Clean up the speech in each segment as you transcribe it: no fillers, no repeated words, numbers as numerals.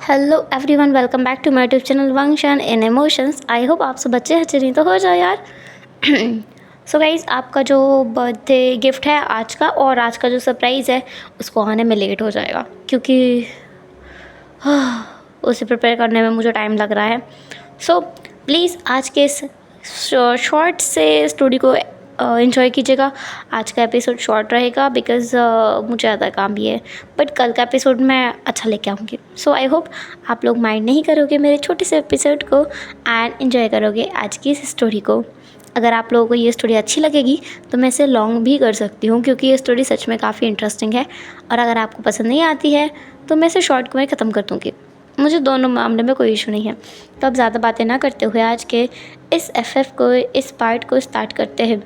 Hello everyone, welcome back to my YouTube channel वंशन in emotions. I hope आप सब अच्छे नहीं तो हो जाओ यार। सो गाइज, आपका जो बर्थडे गिफ्ट है आज का और आज का जो सरप्राइज़ है उसको आने में लेट हो जाएगा, क्योंकि उसे प्रिपेयर करने में मुझे टाइम लग रहा है। सो प्लीज़ आज के इस शॉर्ट से स्टोरी को इन्जॉय कीजिएगा। आज का एपिसोड शॉर्ट रहेगा बिकॉज़ मुझे ज़्यादा काम भी है, बट कल का एपिसोड मैं अच्छा लेके आऊँगी। सो आई होप आप लोग माइंड नहीं करोगे मेरे छोटे से एपिसोड को एंड इन्जॉय करोगे आज की इस स्टोरी को। अगर आप लोगों को ये स्टोरी अच्छी लगेगी तो मैं इसे लॉन्ग भी कर सकती हूँ, क्योंकि ये स्टोरी सच में काफ़ी इंटरेस्टिंग है। और अगर आपको पसंद नहीं आती है तो मैं इसे शॉर्ट में ख़त्म कर दूँगी। मुझे दोनों मामले में कोई इशू नहीं है। तो अब ज़्यादा बातें ना करते हुए आज के इस इस पार्ट को स्टार्ट करते हैं।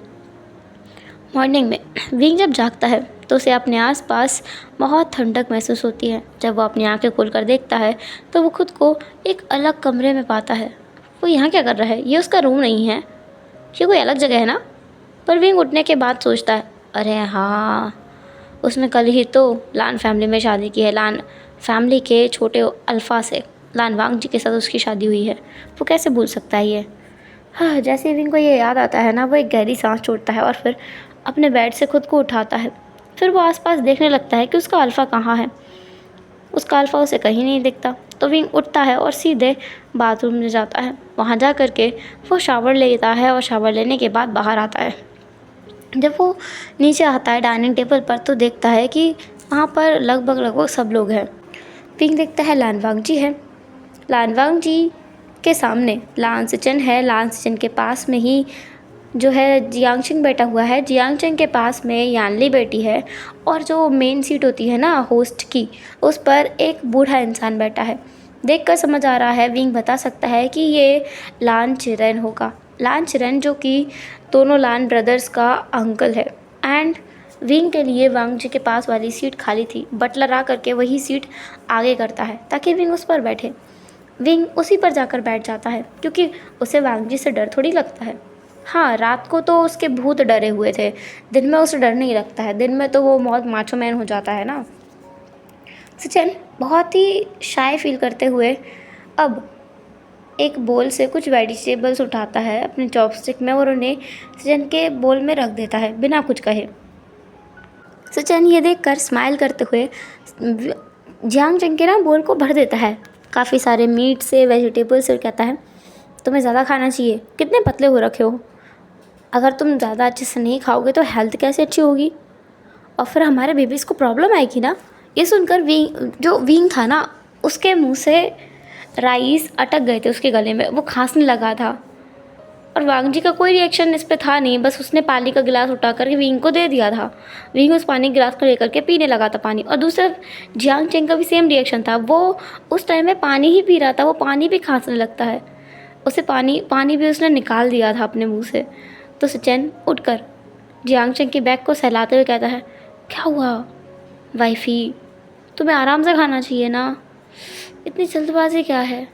मॉर्निंग में विंग जब जागता है तो उसे अपने आसपास बहुत ठंडक महसूस होती है। जब वो अपनी आंखें खोलकर देखता है तो वो खुद को एक अलग कमरे में पाता है। वो यहाँ क्या कर रहा है? ये उसका रूम नहीं है, ये कोई अलग जगह है ना। पर विंग उठने के बाद सोचता है, अरे हाँ, उसने कल ही तो लान फैमिली में शादी की है। लान फैमिली के छोटे अल्फ़ा से, लान वांग जी के साथ उसकी शादी हुई है। वो कैसे भूल सकता है ये? हाँ, जैसे ही विंग को ये याद आता है ना, वो एक गहरी सांस छोड़ता है और फिर अपने बेड से खुद को उठाता है। फिर वो आसपास देखने लगता है कि उसका अल्फ़ा कहाँ है। उसका अल्फ़ा उसे कहीं नहीं दिखता। तो विंग उठता है और सीधे बाथरूम में जाता है। वहाँ जा कर के वो शावर लेता है और शावर लेने के बाद बाहर आता है। जब वो नीचे आता है डाइनिंग टेबल पर तो देखता है कि वहाँ पर लगभग सब लोग हैं। विंग देखता है लानवांग जी है। लानवांग जी के सामने लान सिचन है। लान सिचन के पास में ही जो है जियांगचेंग बैठा हुआ है। जियांगचेंग के पास में यानली बैठी है। और जो मेन सीट होती है ना होस्ट की, उस पर एक बूढ़ा इंसान बैठा है। देखकर समझ आ रहा है, विंग बता सकता है कि ये लान चिरेन होगा। लान चिरेन जो कि दोनों लान ब्रदर्स का अंकल है। एंड विंग के लिए वांग जी के पास वाली सीट खाली थी। बटलर आ करके वही सीट आगे करता है ताकि विंग उस पर बैठे। विंग उसी पर जाकर बैठ जाता है क्योंकि उसे वांग जी से डर थोड़ी लगता है। हाँ, रात को तो उसके भूत डरे हुए थे, दिन में उसे डर नहीं लगता है। दिन में तो वो बहुत माचो मैन हो जाता है ना। सचिन बहुत ही शाय फील करते हुए अब एक बोल से कुछ वेजिटेबल्स उठाता है अपने चॉपस्टिक में और उन्हें सचिन के बोल में रख देता है बिना कुछ कहे। सचिन ये देखकर स्माइल करते हुए जियांग चंग के ना बोल को भर देता है काफ़ी सारे मीट से, वेजिटेबल्स से, और कहता है तुम्हें ज़्यादा खाना चाहिए, कितने पतले हो रखे हो। अगर तुम ज़्यादा अच्छे से नहीं खाओगे तो हेल्थ कैसे अच्छी होगी, और फिर हमारे बेबीज़ को प्रॉब्लम आएगी ना। ये सुनकर विंग था ना, उसके मुंह से राइस अटक गए थे उसके गले में, वो खांसने लगा था। और वांग जी का कोई रिएक्शन इस पे था नहीं, बस उसने पानी का गिलास उठा कर विंग को दे दिया था। विंग उस पानी गिलास को लेकर के पीने लगा था पानी। और दूसरा जियांग चेंग का भी सेम रिएक्शन था, वो उस टाइम में पानी ही पी रहा था, वो पानी भी खांसने लगता है। उसे पानी भी उसने निकाल दिया था अपने मुंह से। तो सचिन उठकर जियांग चेंग की बैग को सहलाते हुए कहता है, क्या हुआ वाइफी, तुम्हें आराम से खाना चाहिए ना, इतनी जल्दबाजी क्या है।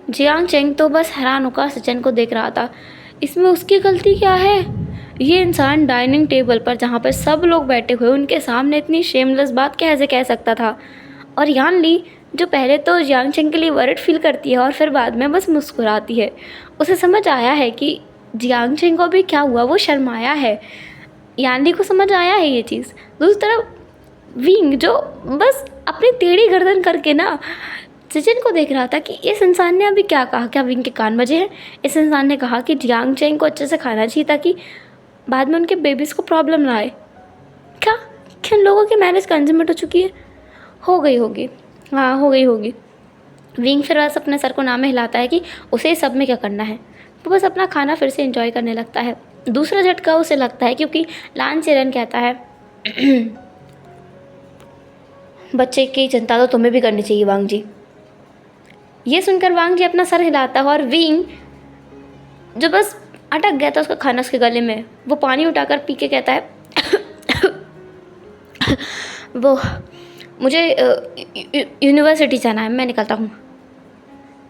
जियांग चेंग तो बस हैरान होकर सचिन को देख रहा था। इसमें उसकी गलती क्या है? ये इंसान डाइनिंग टेबल पर जहाँ पर सब लोग बैठे हुए उनके सामने इतनी शेमलेस बात कैसे कह सकता था। और यान ली जो पहले तो जियांग चेंग के लिए वरिड फील करती है और फिर बाद में बस मुस्कुराती है। उसे समझ आया है कि जियांग चेंग को भी क्या हुआ, वो शर्माया है। यान ली को समझ आया है ये चीज़। दूसरी तरफ विंग जो बस अपनी टेढ़ी गर्दन करके ना सचिन को देख रहा था कि इस इंसान ने अभी क्या कहा। क्या विंग के कान बजे हैं? इस इंसान ने कहा कि जियांग चेंग को अच्छे से खाना चाहिए ताकि बाद में उनके बेबीज़ को प्रॉब्लम ना आए। क्या किन लोगों की मैरिज कंज्यूमेट हो चुकी है? हो गई होगी, हाँ हो गई होगी। विंग फिर बस अपने सर को नाम में हिलाता है कि उसे सब में क्या करना है। वो बस अपना खाना फिर से एंजॉय करने लगता है। दूसरा झटका उसे लगता है क्योंकि लान चेरन कहता है बच्चे की चिंता तो तुम्हें भी करनी चाहिए वांग जी। ये सुनकर वांग जी अपना सर हिलाता है और विंग जो बस अटक गया था उसका खाना उसके गले में, वो पानी उठाकर पी के कहता है वो मुझे यूनिवर्सिटी जाना है, मैं निकलता हूँ।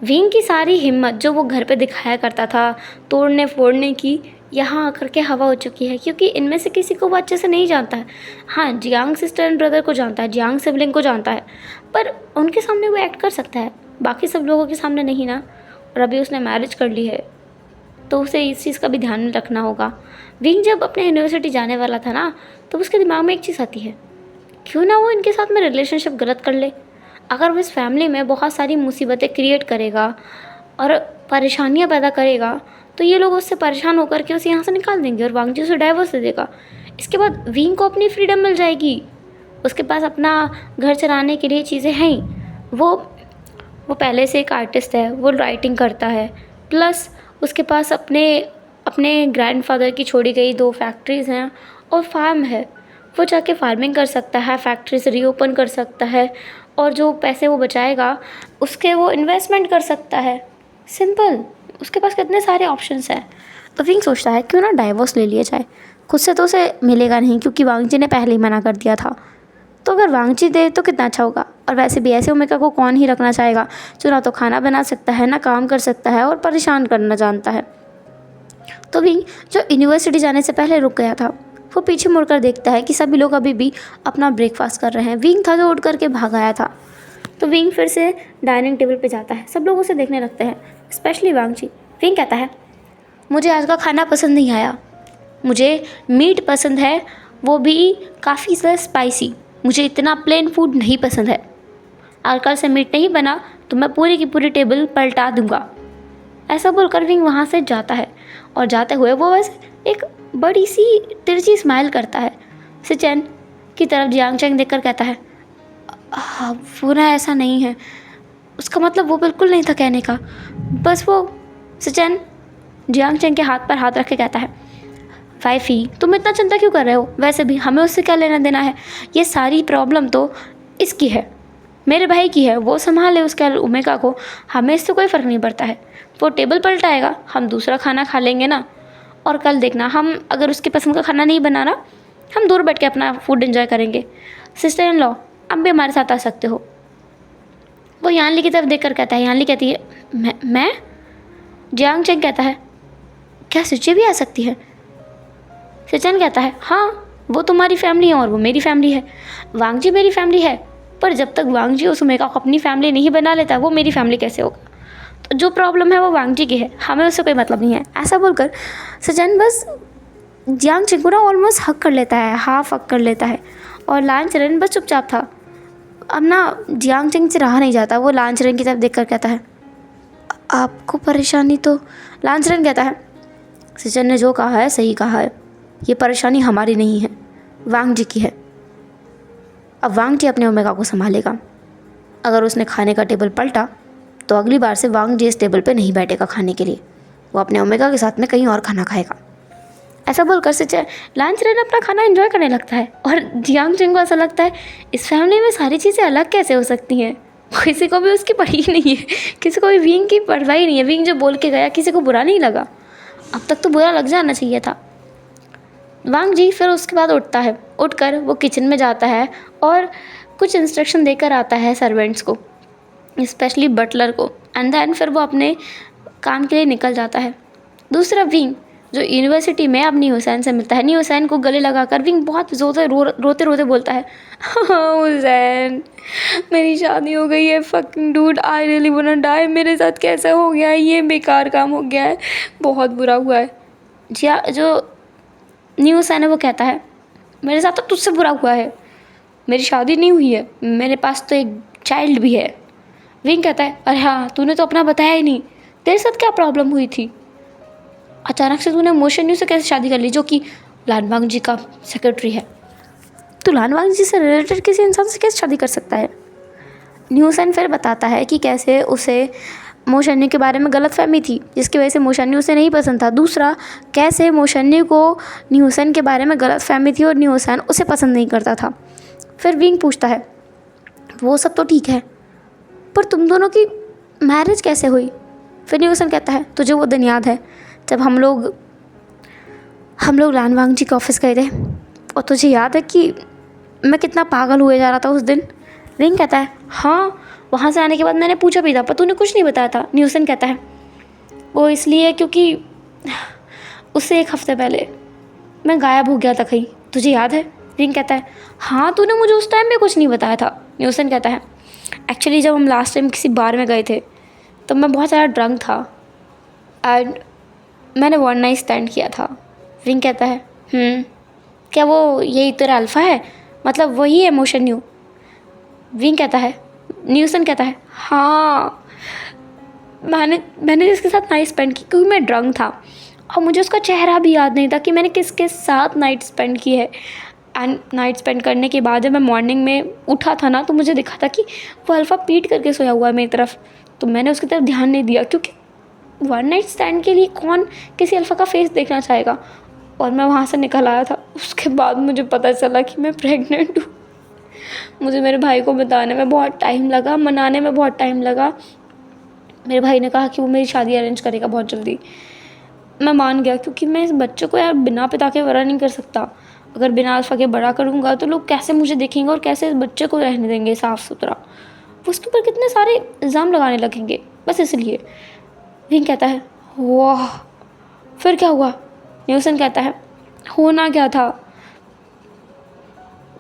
विंग की सारी हिम्मत जो वो घर पे दिखाया करता था तोड़ने फोड़ने की, यहाँ आकर के हवा हो चुकी है, क्योंकि इनमें से किसी को वो अच्छे से नहीं जानता है। हाँ, जियांग सिस्टर एंड ब्रदर को जानता है, जियांग सिबलिंग को जानता है, पर उनके सामने वो एक्ट कर सकता है, बाकी सब लोगों के सामने नहीं ना। और अभी उसने मैरिज कर ली है, तो उसे इस चीज़ का भी ध्यान रखना होगा। विंग जब अपने यूनिवर्सिटी जाने वाला था ना, तो उसके दिमाग में एक चीज़ आती है, क्यों ना वो इनके साथ में रिलेशनशिप गलत कर ले। अगर वो इस फैमिली में बहुत सारी मुसीबतें क्रिएट करेगा और परेशानियां पैदा करेगा, तो ये लोग उससे परेशान होकर के उसे यहाँ से निकाल देंगे और वांगजी उसे डाइवोर्स दे देगा। इसके बाद विंग को अपनी फ्रीडम मिल जाएगी, उसके पास अपना घर चलाने के लिए चीज़ें हैं ही। वो पहले से एक आर्टिस्ट है, वो राइटिंग करता है, प्लस उसके पास अपने अपने ग्रैंडफादर की छोड़ी गई 2 फैक्ट्रीज़ हैं और फार्म है। वो जाके फार्मिंग कर सकता है, फैक्ट्रीज रीओपन कर सकता है, और जो पैसे वो बचाएगा उसके वो इन्वेस्टमेंट कर सकता है। सिंपल, उसके पास कितने सारे ऑप्शंस हैं। तो विंग सोचता है क्यों ना डाइवोर्स ले लिया जाए, खुद से तो उसे मिलेगा नहीं क्योंकि वांगजी ने पहले ही मना कर दिया था। तो अगर वांगजी दे तो कितना अच्छा होगा। और वैसे भी ऐसे ओमेगा को कौन ही रखना चाहेगा, जो ना तो खाना बना सकता है, ना काम कर सकता है, और परेशान करना जानता है। तो विंग जो यूनिवर्सिटी जाने से पहले रुक गया था, वो पीछे मुड़कर देखता है कि सभी लोग अभी भी अपना ब्रेकफास्ट कर रहे हैं। विंग था जो उठ करके भाग आया था। तो विंग फिर से डाइनिंग टेबल पे जाता है, सब लोग उसे देखने लगते हैं, स्पेशली वांगजी। विंग कहता है, मुझे आज का खाना पसंद नहीं आया, मुझे मीट पसंद है, वो भी काफ़ी ज़्यादा स्पाइसी, मुझे इतना प्लेन फूड नहीं पसंद है। और कल से मीट नहीं बना तो मैं पूरी की पूरी टेबल पलटा दूंगा। ऐसा बोलकर विंग वहाँ से जाता है, और जाते हुए वो बस एक बड़ी सी तिरछी स्माइल करता है। सिचेन की तरफ जियांग चेंग देखकर कहता है, वो ना ऐसा नहीं है, उसका मतलब वो बिल्कुल नहीं था कहने का, बस वो। सिचेन जियांग चेंग के हाथ पर हाथ रख के कहता है, वाइफी तुम इतना चिंता क्यों कर रहे हो, वैसे भी हमें उससे क्या लेना देना है, ये सारी प्रॉब्लम तो इसकी है, मेरे भाई की है, वो संभाले उसके ओमेगा को, हमें इससे कोई फ़र्क नहीं पड़ता है। वो टेबल पलटाएगा, हम दूसरा खाना खा लेंगे ना, और कल देखना हम अगर उसकी पसंद का खाना नहीं बना रहा, हम दूर बैठ के अपना फूड एंजॉय करेंगे। सिस्टर इन लॉ, अब भी हमारे साथ आ सकते हो। वो यानली की तरफ देख कर कहता है, यानली कहती है, मैं? जियांग चेंग कहता है, क्या सिचे भी आ सकती है? सिचन कहता है, हाँ, वो तुम्हारी फैमिली है और वो मेरी फैमिली है। वांगजी मेरी फैमिली है, पर जब तक वांगजी उस ओमेगा को अपनी फैमिली नहीं बना लेता, वो मेरी फैमिली कैसे होगा? तो जो प्रॉब्लम है वो वांगजी की है, हमें उससे कोई मतलब नहीं है। ऐसा बोलकर सिचन बस जियांग चेंग को ना ऑलमोस्ट हक कर लेता है, हाफ हक कर लेता है, और लान चरण बस चुपचाप था। अब ना जियांग चेंग से रहा नहीं जाता, वो लान चरण की तरफ देख कर कहता है, आपको परेशानी तो? लान चरण कहता है, सिचन ने जो कहा है सही कहा है, ये परेशानी हमारी नहीं है, वांगजी की है। अब वांगजी अपने ओमेगा को संभालेगा। अगर उसने खाने का टेबल पलटा तो अगली बार से वांगजी इस टेबल पे नहीं बैठेगा खाने के लिए, वो अपने ओमेगा के साथ में कहीं और खाना खाएगा। ऐसा बोलकर सिचन लान चरण अपना खाना एंजॉय करने लगता है, और जियांग चेंग को ऐसा लगता है, इस फैमिली में सारी चीज़ें अलग कैसे हो सकती हैं, किसी को भी उसकी पड़ी ही नहीं है, किसी को भी विंग की परवाह ही नहीं है। विंग जो बोल के गया किसी को बुरा नहीं लगा, अब तक तो बुरा लग जाना चाहिए था। वांगजी फिर उसके बाद उठता है, उठकर वो किचन में जाता है और कुछ इंस्ट्रक्शन देकर आता है सर्वेंट्स को, स्पेशली बटलर को, एंड देन फिर वो अपने काम के लिए निकल जाता है। दूसरा विंग जो यूनिवर्सिटी में अब न्यू हुसैन से मिलता है, न्यू हुसैन को गले लगाकर विंग बहुत रोते रोते बोलता है, हुसैन मेरी शादी हो गई है, fucking dude I really want to die, मेरे साथ कैसा हो गया है, ये बेकार काम हो गया है, बहुत बुरा हुआ है। जो न्यू हुसैन है वो कहता है, मेरे साथ तो तुझसे बुरा हुआ है, मेरी शादी नहीं हुई है, मेरे पास तो एक चाइल्ड भी है। विंग कहता है, अरे हाँ, तूने तो अपना बताया ही नहीं, तेरे साथ क्या प्रॉब्लम हुई थी? अचानक से तूने मोशन न्यू से कैसे शादी कर ली, जो कि लान वांगजी का सेक्रेटरी है? तो लान वांगजी से रिलेटेड किसी इंसान से कैसे शादी कर सकता है? न्यू हुसैन फिर बताता है कि कैसे उसे मोशन्नी के बारे में गलतफहमी थी, जिसकी वजह से मोशन्नी उसे नहीं पसंद था। दूसरा, कैसे मोशन्नी को न्यू हुसैन के बारे में गलतफहमी थी और न्यू हुसैन उसे पसंद नहीं करता था। फिर विंग पूछता है, वो सब तो ठीक है, पर तुम दोनों की मैरिज कैसे हुई? फिर न्यू हुसैन कहता है, तुझे वो दिन याद है जब हम लोग लान वांगजी के ऑफिस गए थे, और तुझे याद है कि मैं कितना पागल हुए जा रहा था उस दिन? विंग कहता है, हाँ, वहाँ से आने के बाद मैंने पूछा भी था, पर तूने कुछ नहीं बताया था। न्यू हुसैन कहता है, वो इसलिए क्योंकि उससे 1 हफ़्ते पहले मैं गायब हो गया था कहीं, तुझे याद है? रिंग कहता है हाँ, तूने मुझे उस टाइम पे कुछ नहीं बताया था। न्यूसन कहता है एक्चुअली जब हम लास्ट टाइम किसी बार में गए थे तब मैं बहुत ज़्यादा ड्रंक था एंड मैंने वन नाइट स्टैंड किया था। रिंग कहता है क्या वो यही तेरा अल्फ़ा है, मतलब वही है मोशन यू? विंग कहता है, न्यूसन कहता है हाँ, मैंने जिसके साथ नाइट स्पेंड की, क्योंकि मैं ड्रंक था और मुझे उसका चेहरा भी याद नहीं था कि मैंने किसके साथ नाइट स्पेंड की है। एंड नाइट स्पेंड करने के बाद जब मैं मॉर्निंग में उठा था ना, तो मुझे दिखा था कि वो अल्फ़ा पीट करके सोया हुआ है मेरी तरफ, तो मैंने उसकी तरफ ध्यान नहीं दिया, क्योंकि वन नाइट स्टैंड के लिए कौन किसी अल्फ़ा का फेस देखना चाहेगा। और मैं वहाँ से निकल आया था। उसके बाद मुझे पता चला कि मैं प्रेग्नेंट हूँ। मुझे मेरे भाई को बताने में बहुत टाइम लगा, मनाने में बहुत टाइम लगा। मेरे भाई ने कहा कि वो मेरी शादी अरेंज करेगा बहुत जल्दी। मैं मान गया, क्योंकि मैं इस बच्चे को यार बिना पिता के बड़ा नहीं कर सकता। अगर बिना अल्फ़ा के बड़ा करूँगा तो लोग कैसे मुझे देखेंगे और कैसे इस बच्चे को रहने देंगे साफ़ सुथरा। वो उसके ऊपर कितने सारे इल्ज़ाम लगाने लगेंगे, बस इसलिए। विंग कहता है वाह, फिर क्या हुआ? न्यूसन कहता है होना क्या था,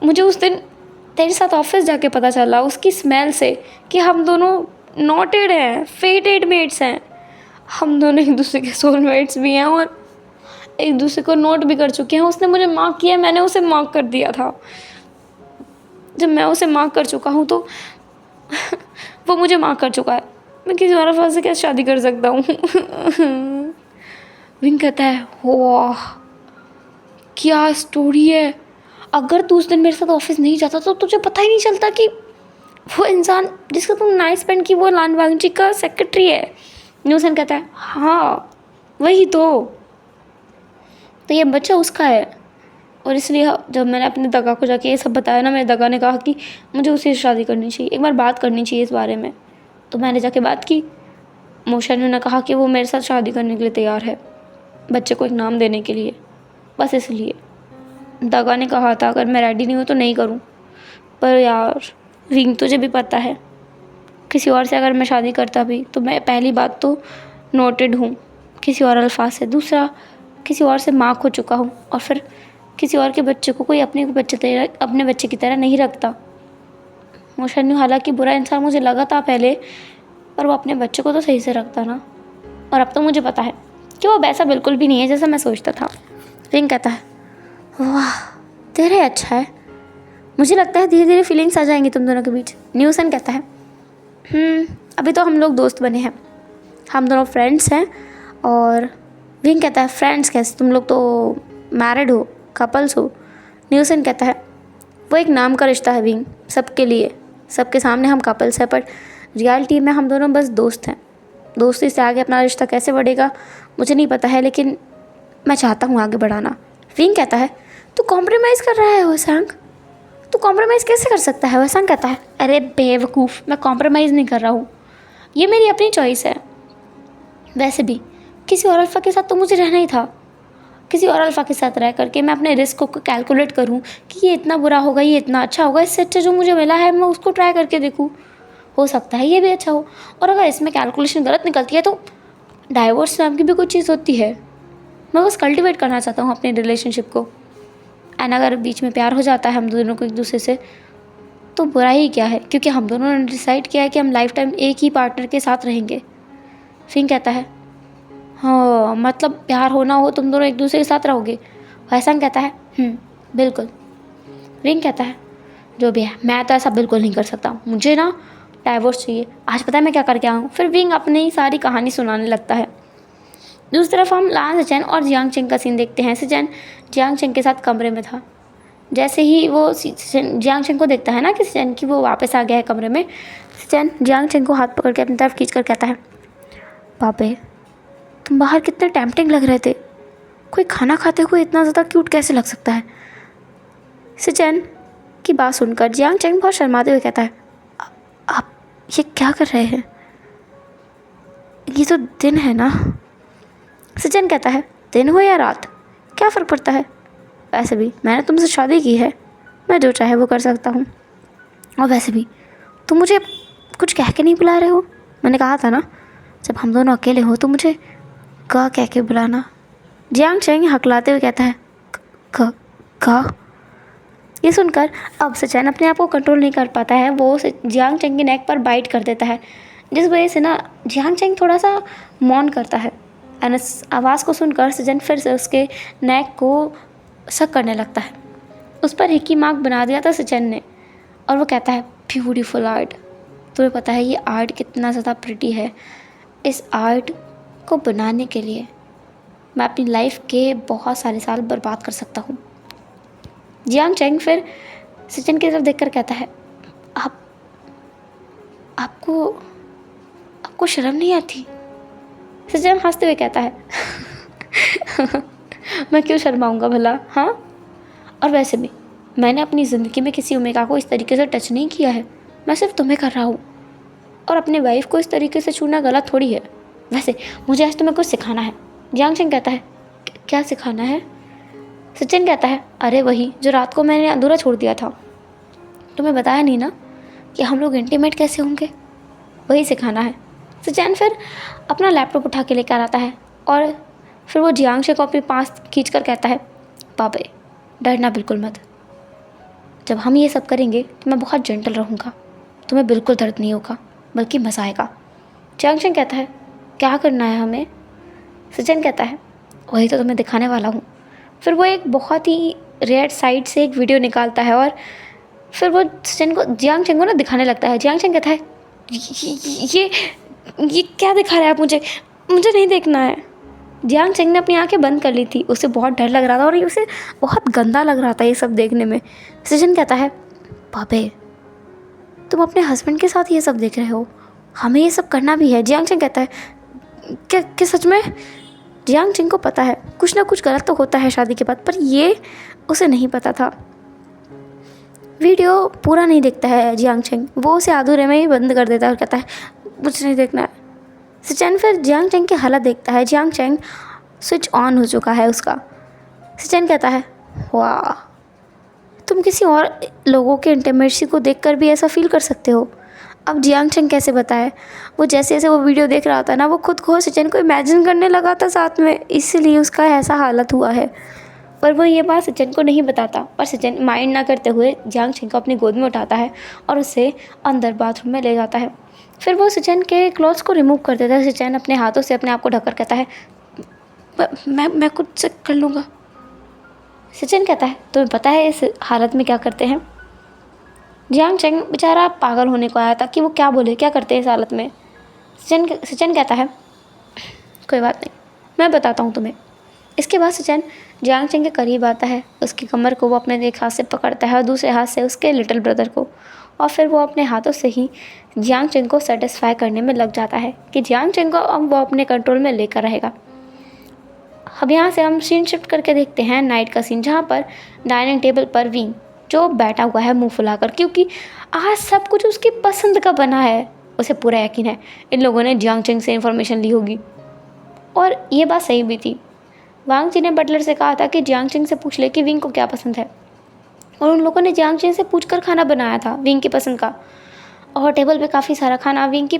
मुझे उस दिन तेरे साथ ऑफिस जाके पता चला उसकी स्मेल से कि हम दोनों नॉटेड हैं, फेटेड मेट्स हैं। हम दोनों एक दूसरे के सोलमेट्स भी हैं और एक दूसरे को नोट भी कर चुके हैं। उसने मुझे मार्क किया, मैंने उसे मार्क कर दिया था। जब मैं उसे मार्क कर चुका हूँ तो वो मुझे मार्क कर चुका है, मैं किसी और अल्फा से कैसे शादी कर सकता हूँ? विंग कहता है वाह क्या स्टोरी है, अगर तू उस दिन मेरे साथ ऑफिस नहीं जाता तो तुझे पता ही नहीं चलता कि वो इंसान जिसका तुम नाइट स्पेंड की वो लान वांगची का सेक्रेटरी है। न्यूसन कहता है हाँ वही तो ये बच्चा उसका है। और इसलिए जब मैंने अपने दगा को जाके ये सब बताया ना, मेरे दगा ने कहा कि मुझे उसी से शादी करनी चाहिए, एक बार बात करनी चाहिए इस बारे में। तो मैंने जाके बात की। मोशन ने कहा कि वो मेरे साथ शादी करने के लिए तैयार है, बच्चे को एक नाम देने के लिए, बस इसलिए। दगा ने कहा था अगर मैं रेडी नहीं हूँ तो नहीं करूँ, पर यार रिंग तुझे भी पता है किसी और से अगर मैं शादी करता भी तो मैं पहली बात तो नोटेड हूँ किसी और अल्फाज से, दूसरा किसी और से मार्क हो चुका हूँ, और फिर किसी और के बच्चे को कोई अपने बच्चे की तरह नहीं रखता। मोशन हालांकि बुरा इंसान मुझे लगा था पहले, पर वो अपने बच्चे को तो सही से रखता ना। और अब तो मुझे पता है कि वो वैसा बिल्कुल भी नहीं है जैसा मैं सोचता था। रिंग कहता है वाह तेरे अच्छा है, मुझे लगता है धीरे धीरे फीलिंग्स आ जाएंगी तुम दोनों के बीच। न्यूसन कहता है अभी तो हम लोग दोस्त बने हैं, हम दोनों फ्रेंड्स हैं। और विंग कहता है फ्रेंड्स कैसे, तुम लोग तो मैरिड हो, कपल्स हो। न्यूसन कहता है वो एक नाम का रिश्ता है विंग, सबके लिए, सबके सामने हम कपल्स हैं, पर रियलिटी में हम दोनों बस दोस्त हैं। दोस्ती से आगे अपना रिश्ता कैसे बढ़ेगा मुझे नहीं पता है, लेकिन मैं चाहता हूँ आगे बढ़ाना। विंग कहता है तू कॉम्प्रोमाइज़ कर रहा है वैसांग, तू कॉम्प्रोमाइज़ कैसे कर सकता है? वैसांग कहता है अरे बेवकूफ़, मैं कॉम्प्रोमाइज़ नहीं कर रहा हूँ, ये मेरी अपनी चॉइस है। वैसे भी किसी और अल्फ़ा के साथ तो मुझे रहना ही था, किसी और अल्फ़ा के साथ रह करके मैं अपने रिस्क को कैलकुलेट करूँ कि ये इतना बुरा होगा, ये इतना अच्छा होगा, इससे अच्छा जो मुझे मिला है मैं उसको ट्राई करके देखूँ, हो सकता है ये भी अच्छा हो। और अगर इसमें कैलकुलेशन गलत निकलती है तो डाइवोर्स नाम की भी कोई चीज़ होती है। मैं बस कल्टिवेट करना चाहता हूँ अपने रिलेशनशिप को। एंड अगर बीच में प्यार हो जाता है हम दोनों को एक दूसरे से तो बुरा ही क्या है, क्योंकि हम दोनों ने डिसाइड किया है कि हम लाइफ टाइम एक ही पार्टनर के साथ रहेंगे। फिंग कहता है हाँ मतलब प्यार होना हो तुम दोनों एक दूसरे के साथ रहोगे। वैसा कहता है बिल्कुल। रिंग कहता है जो भी है मैं तो ऐसा बिल्कुल नहीं कर सकता, मुझे ना डाइवोर्स चाहिए। आज पता है मैं क्या करके आया हूँ। फिर विंग अपनी सारी कहानी सुनाने लगता है। दूसरी तरफ हम लान सेचेन और जियांग चेंग का सीन देखते हैं। सेचेन जियांग चेंग के साथ कमरे में था। जैसे ही वो जियांग चेंग को देखता है ना कि सेचेन की वो वापस आ गया है कमरे में, सेचेन जियांग चेंग को हाथ पकड़ के अपनी तरफ खींच कर कहता है पापे तुम बाहर कितने टेम्पटिंग लग रहे थे, कोई खाना खाते हुए इतना ज़्यादा क्यूट कैसे लग सकता है? सेचेन की बात सुनकर जियांग चेंग बहुत शर्माते हुए कहता है आप ये क्या कर रहे हैं, ये तो दिन है ना। सेचेन कहता है दिन हो या रात क्या फ़र्क पड़ता है, वैसे भी मैंने तुमसे शादी की है, मैं जो चाहे वो कर सकता हूँ। और वैसे भी तुम मुझे कुछ कह के नहीं बुला रहे हो, मैंने कहा था ना जब हम दोनों अकेले हो तो मुझे कह के बुलाना। जियांग चेंग हकलाते हुए कहता है, क का। ये सुनकर अब सचिन अपने आप को कंट्रोल नहीं कर पाता है। वो जियांग चेंग के नेक पर बाइट कर देता है, जिस वजह से ना जियांग चेंग थोड़ा सा मौन करता है। एंड इस आवाज़ को सुनकर सचिन फिर से उसके नेक को सक करने लगता है। उस पर हिक्की मार्क बना दिया था सचिन ने, और वो कहता है, ब्यूटीफुल आर्ट। तुम्हें पता है ये आर्ट कितना ज़्यादा प्रिटी है। इस आर्ट को बनाने के लिए मैं अपनी लाइफ के बहुत सारे साल बर्बाद कर सकता हूँ। जियांग चेंग फिर सचिन की तरफ देखकर कहता है, आपको शर्म नहीं आती? सचिन हंसते हुए कहता है, मैं क्यों शर्माऊंगा भला, हाँ? और वैसे भी मैंने अपनी ज़िंदगी में किसी ओमेगा को इस तरीके से टच नहीं किया है। मैं सिर्फ तुम्हें कर रहा हूँ, और अपने वाइफ को इस तरीके से छूना गलत थोड़ी है। वैसे मुझे आज तुम्हें कुछ सिखाना है। जियांग चेंग कहता है, क्या सिखाना है? सचिन कहता है, अरे वही जो रात को मैंने अधूरा छोड़ दिया था। तुम्हें बताया नहीं ना कि हम लोग इंटीमेट कैसे होंगे, वही सिखाना है। सचिन फिर अपना लैपटॉप उठा के लेकर आता है, और फिर वो जियांग चेंग को अपने पास खींच कर कहता है, बाबे डरना बिल्कुल मत। जब हम ये सब करेंगे तो मैं बहुत जेंटल रहूँगा, तुम्हें बिल्कुल दर्द नहीं होगा, बल्कि मज़ा आएगा। जियांग चेंग कहता है, क्या करना है हमें? सचिन कहता है, वही तो तुम्हें दिखाने वाला हूँ। फिर वो एक बहुत ही रेयर साइड से एक वीडियो निकालता है, और फिर वो सचिन को जियांग चेंग को ना दिखाने लगता है। जियांग चेंग कहता है, ये क्या दिखा रहे हैं आप मुझे नहीं देखना है। जियांग चेंग ने अपनी आंखें बंद कर ली थी। उसे बहुत डर लग रहा था, और ये उसे बहुत गंदा लग रहा था ये सब देखने में। सचिन कहता है, बाबे तुम अपने हस्बैंड के साथ ये सब देख रहे हो, हमें ये सब करना भी है। जियांग चेंग कहता है, क्या सच में? जियांग चेंग को पता है कुछ ना कुछ गलत तो होता है शादी के बाद, पर ये उसे नहीं पता था। वीडियो पूरा नहीं देखता है जियांग चेंग, वो उसे अधूरे में ही बंद कर देता है और कहता है, मुझे नहीं देखना है। सचिन फिर जियांग चेंग की हालत देखता है। जियांग चेंग स्विच ऑन हो चुका है उसका। सचिन कहता है, वाह, तुम किसी और लोगों के इंटीमेसी को देखकर भी ऐसा फील कर सकते हो। अब जियांग चेंग कैसे बताए, वो जैसे जैसे वो वीडियो देख रहा था ना, वो खुद को सचिन को इमेजिन करने लगा था साथ में, इसीलिए उसका ऐसा हालत हुआ है। पर वो ये बात सचिन को नहीं बताता, और सचिन माइंड ना करते हुए जियांग चेंग को अपनी गोद में उठाता है और उसे अंदर बाथरूम में ले जाता है। फिर वो सचिन के क्लॉथ्स को रिमूव कर देता है। सचिन अपने हाथों से अपने आप को ढककर कहता है, मैं खुद से कर लूँगा। सचिन कहता है, तुम्हें पता है इस हालत में क्या करते हैं? जियांग चेंग बेचारा पागल होने को आया था कि वो क्या बोले, क्या करते हैं इस हालत में। सचिन कहता है, कोई बात नहीं, मैं बताता हूँ तुम्हें। इसके बाद सचिन जियांग चेंग के करीब आता है, उसकी कमर को वो अपने एक हाथ से पकड़ता है और दूसरे हाथ से उसके लिटिल ब्रदर को, और फिर वो अपने हाथों से ही जियांग चेंग को सेटिस्फाई करने में लग जाता है कि जियांग चेंग को अब वो अपने कंट्रोल में लेकर रहेगा। अब यहाँ से हम सीन शिफ्ट करके देखते हैं नाइट का सीन, जहाँ पर डाइनिंग टेबल पर विंग जो बैठा हुआ है मुंह फुलाकर, क्योंकि आज सब कुछ उसकी पसंद का बना है। उसे पूरा यकीन है इन लोगों ने जियांग चेंग से इन्फॉर्मेशन ली होगी, और ये बात सही भी थी। वांग जी ने बटलर से कहा था कि जियांग चेंग से पूछ ले कि विंग को क्या पसंद है, और उन लोगों ने जियांग चेंग से पूछकर खाना बनाया था विंग की पसंद का, और टेबल पे काफ़ी सारा खाना विंग की